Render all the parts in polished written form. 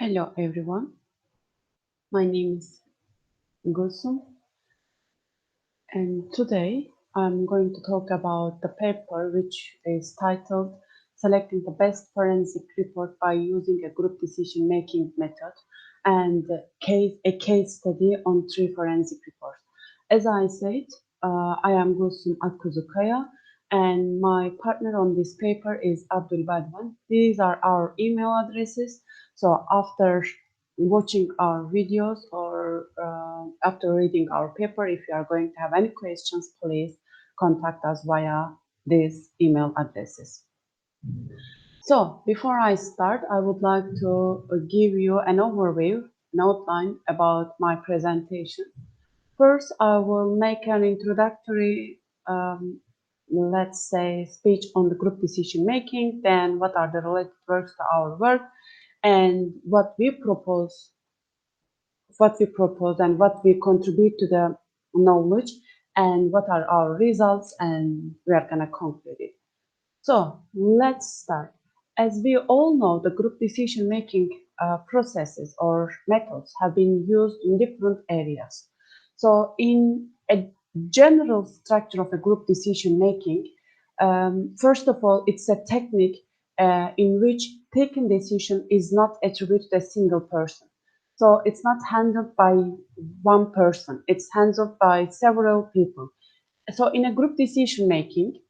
Hello everyone, my name is Gulsum and today I'm going to talk about the paper which is titled Selecting the Best Forensic Report by Using a Group Decision Making Method and a case study on 3 forensic reports. As I said, I am Gulsum Akkuzukaya and my partner on this paper is Abdul Badwan. These are our email addresses. So after watching our videos or after reading our paper, if you are going to have any questions, please contact us via these email addresses. So before I start, I would like to give you an overview, an outline about my presentation. First, I will make an introductory, let's say, speech on the group decision making, then what are the related works to our work, and what we propose and what we contribute to the knowledge and what are our results, and we are going to conclude it. So let's start. As we all know, the group decision making processes or methods have been used in different areas. So in a general structure of a group decision making, first of all, it's a technique in which taking decision is not attributed to a single person. So it's not handled by one person, it's handled by several people. So in a group decision making,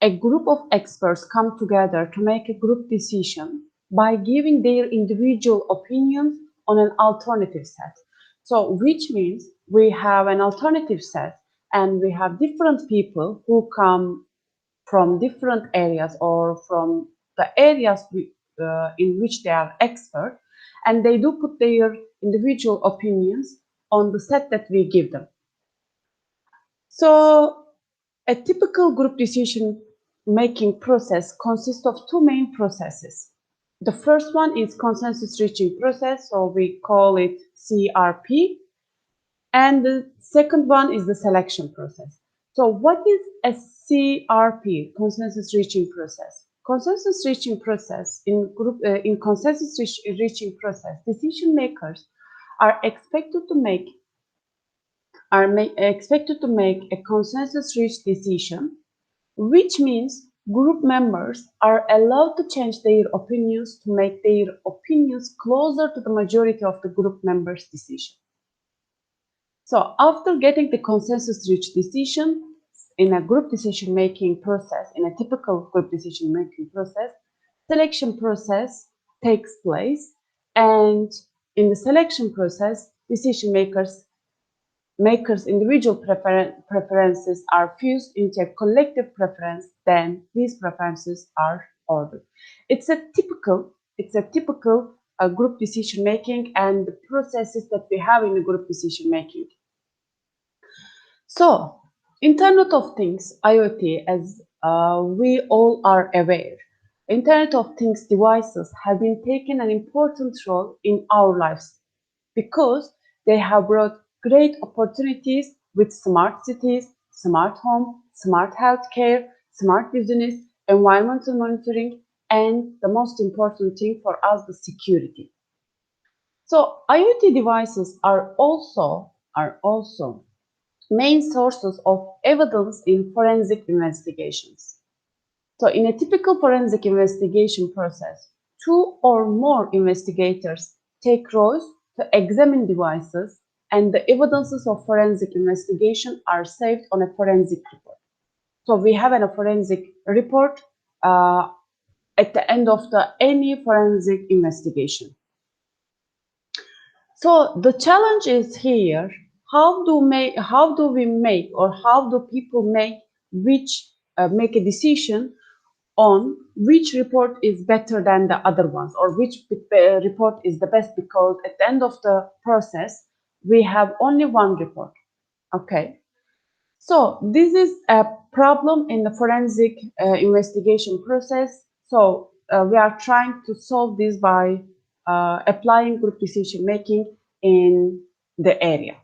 a group of experts come together to make a group decision by giving their individual opinions on an alternative set. So, which means we have an alternative set and we have different people who come from different areas or from the areas in which they are expert, and they do put their individual opinions on the set that we give them. So a typical group decision making process consists of 2 main processes. The first one is consensus reaching process, so we call it CRP, and the second one is the selection process. So what is a CRP, consensus reaching process? Consensus reaching process in consensus reaching process, decision makers are expected to make a consensus reached decision, which means group members are allowed to change their opinions to make their opinions closer to the majority of the group members' decision. So after getting the consensus reached decision in a group decision making process, in a typical group decision making process, selection process takes place, and in the selection process, decision makers individual preferences are fused into a collective preference, then these preferences are ordered. It's a typical group decision making and the processes that we have in the group decision making. So, Internet of Things, IoT, as we all are aware, Internet of Things devices have been taking an important role in our lives because they have brought great opportunities with smart cities, smart home, smart healthcare, smart business, environmental monitoring, and the most important thing for us, the security. So IoT devices are also main sources of evidence in forensic investigations. So in a typical forensic investigation process, 2 or more investigators take roles to examine devices, and the evidences of forensic investigation are saved on a forensic report. So we have a forensic report at the end of any forensic investigation. So the challenge is here: how do we make, or how do people make make a decision on which report is better than the other ones, or which report is the best, because at the end of the process we have only one report. Okay, so this is a problem in the forensic investigation process. So we are trying to solve this by applying group decision making in the area.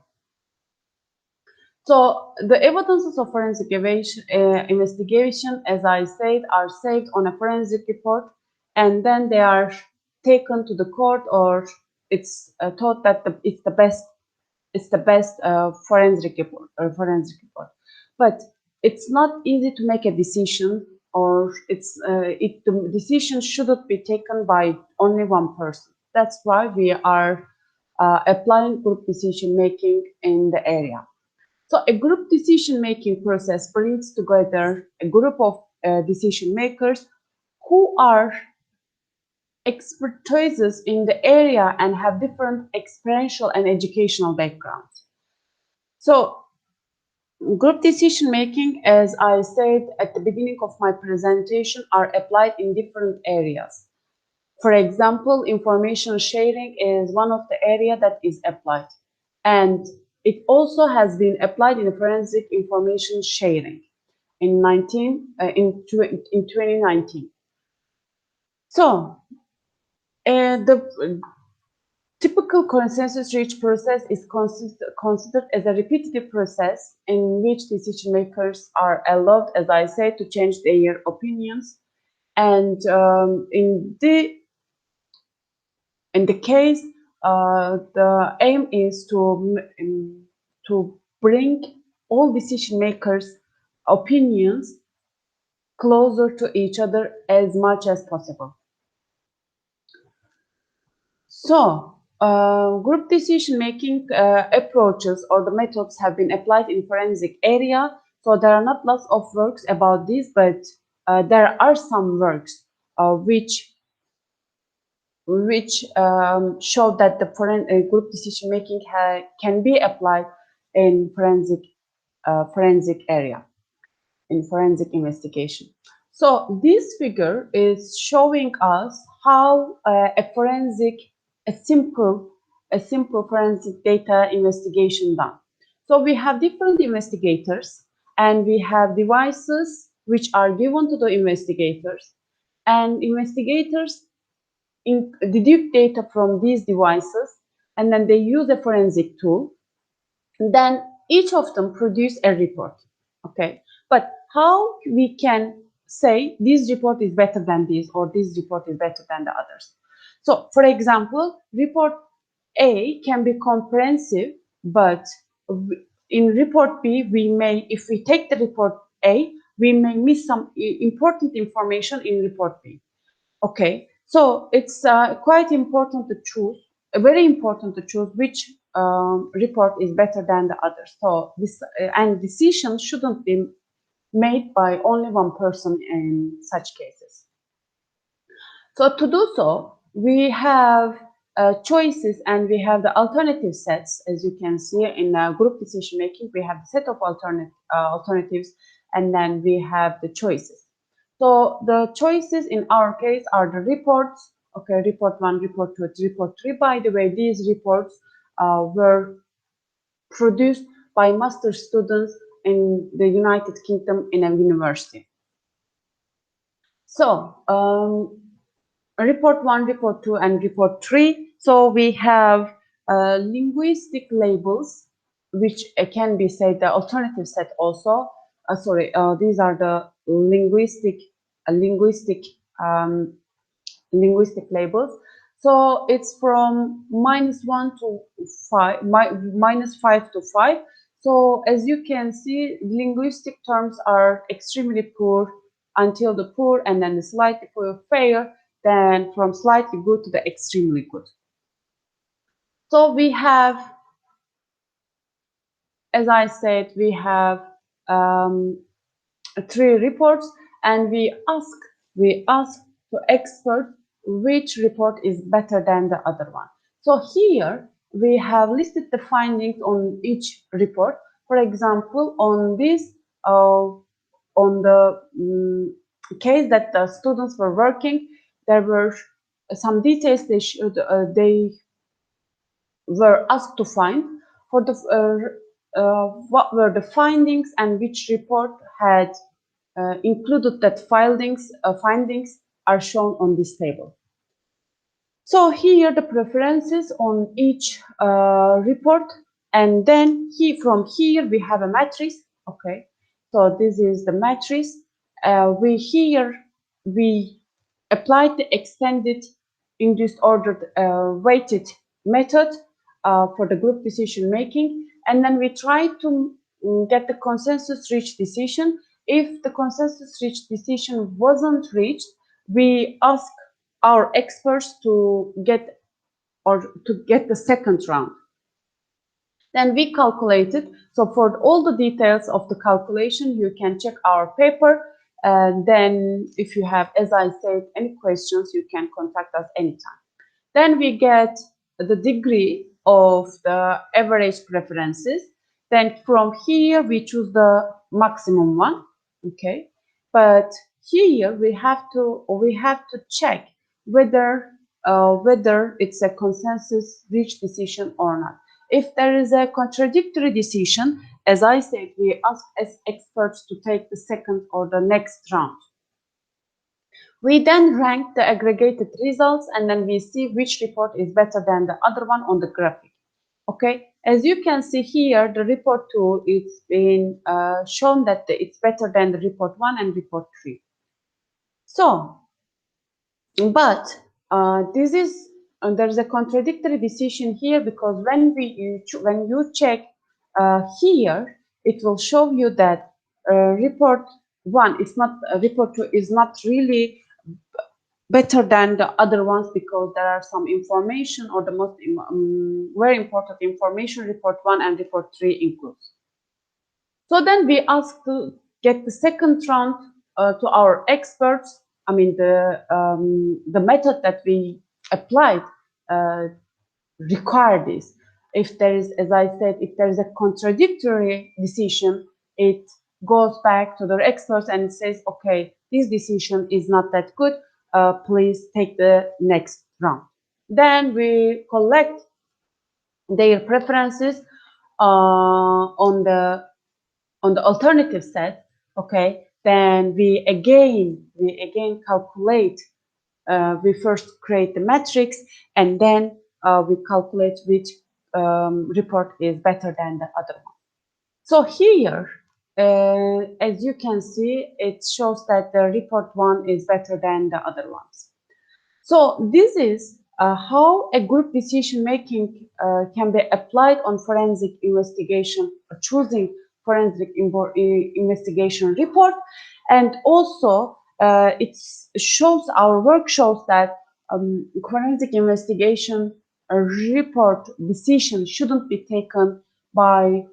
So the evidences of forensic investigation, as I said, are saved on a forensic report, and then they are taken to the court, or it's thought that it's the best forensic report. But it's not easy to make a decision, or the decision shouldn't be taken by only one person. That's why we are applying group decision making in the area. So a group decision making process brings together a group of decision makers who are expertises in the area and have different experiential and educational backgrounds. So group decision making, as I said at the beginning of my presentation, are applied in different areas. For example, information sharing is one of the areas that is applied. And it also has been applied in forensic information sharing in 2019. So the typical consensus reach process is considered as a repetitive process in which decision makers are allowed, as I said, to change their opinions. And in the case, the aim is to bring all decision makers' opinions closer to each other as much as possible. So, group decision-making approaches or the methods have been applied in forensic area. So there are not lots of works about this, but there are some works which show that the group decision-making can be applied in forensic area, in forensic investigation. So this figure is showing us how a simple forensic data investigation done. So we have different investigators, and we have devices which are given to the investigators, and investigators deduct data from these devices, and then they use a forensic tool. And then each of them produce a report. Okay, but how we can say this report is better than this, or this report is better than the others? So, for example, report A can be comprehensive, but in report B, if we take the report A, we may miss some important information in report B. Okay, so it's quite important to choose, very important to choose which report is better than the others. So this and decisions shouldn't be made by only one person in such cases. So to do so, we have choices, and we have the alternative sets. As you can see in group decision making, we have a set of alternatives, and then we have the choices. So the choices in our case are the reports. Okay, report 1, report 2, report 3. By the way, these reports were produced by master students in the United Kingdom in a university. So report 1, report 2, and report 3. So we have linguistic labels, which can be said the alternative set also. These are the linguistic labels. So it's from -1 to 5, -5 to 5. So as you can see, linguistic terms are extremely poor until the poor, and then the slightly poor, fair, then from slightly good to the extremely good. So we have, as I said, we have 3 reports, and we ask to expert which report is better than the other one. So here we have listed the findings on each report. For example, on this, on the case that the students were working, there were some details they were asked to find for the what were the findings, and which report had included that findings are shown on this table. So here the preferences on each report, and then from here we have a matrix. Okay, so this is the matrix. We applied the extended induced ordered weighted method for the group decision making, and then we try to get the consensus reached decision. If the consensus reached decision wasn't reached, we ask our experts to get the second round. Then we calculated. So for all the details of the calculation, you can check our paper. And then if you have, as I said, any questions, you can contact us anytime. Then we get the degree of the average preferences. Then from here, we choose the maximum one, okay? But here we have to check whether it's a consensus reached decision or not. If there is a contradictory decision, as I said, we ask as experts to take the second or the next round. We then rank the aggregated results, and then we see which report is better than the other one on the graphic. Okay, as you can see here, the report 2 is being shown that it's better than the report 1 and report 3. So, but this is there's a contradictory decision here, because when you check here, it will show you that report 1 is not report 2 is not really better than the other ones, because there are some information, or the most very important information report 1 and report 3 includes. So then we ask to get the second round to our experts. I mean, the method that we applied require this. If there is, as I said, if there is a contradictory decision, it goes back to the experts and it says, okay, this decision is not that good. Please take the next round. Then we collect their preferences on the alternative set. Okay, then we again calculate. We first create the matrix, and then we calculate which report is better than the other one. So here, as you can see, it shows that the report 1 is better than the other ones. So this is how a group decision making can be applied on forensic investigation, choosing forensic investigation report. And also our work shows that forensic investigation report decision shouldn't be taken by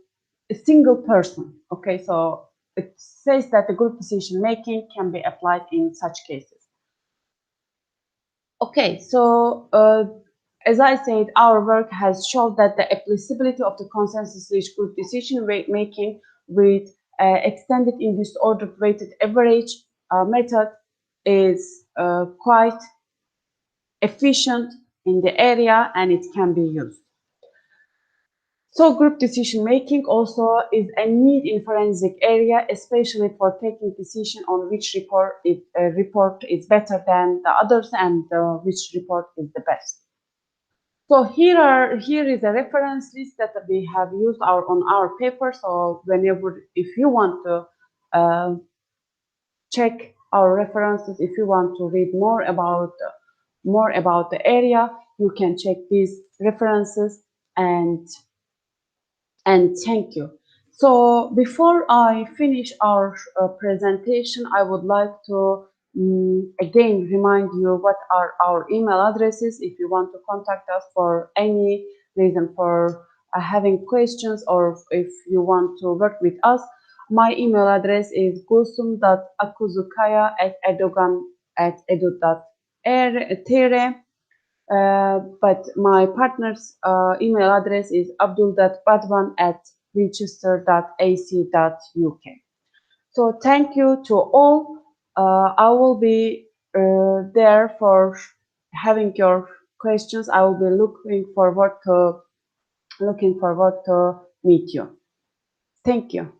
a single person. Okay, so it says that the group decision making can be applied in such cases. Okay, so as I said, our work has shown that the applicability of the consensus-reached group decision making with extended induced ordered weighted average method is quite efficient in the area, and it can be used. So group decision making also is a need in forensic area, especially for taking decision on which report is better than the others, and which report is the best. So here is a reference list that we have used on our paper. So if you want to check our references, if you want to read more about the area, you can check these references. And thank you. So before I finish our presentation, I would like to again remind you what are our email addresses if you want to contact us for any reason, for having questions, or if you want to work with us. My email address is gulsum.akuzukaya@edu.tr. But my partner's email address is abdul.badwan@winchester.ac.uk. So thank you to all. I will be there for having your questions. I will be looking forward to meet you. Thank you.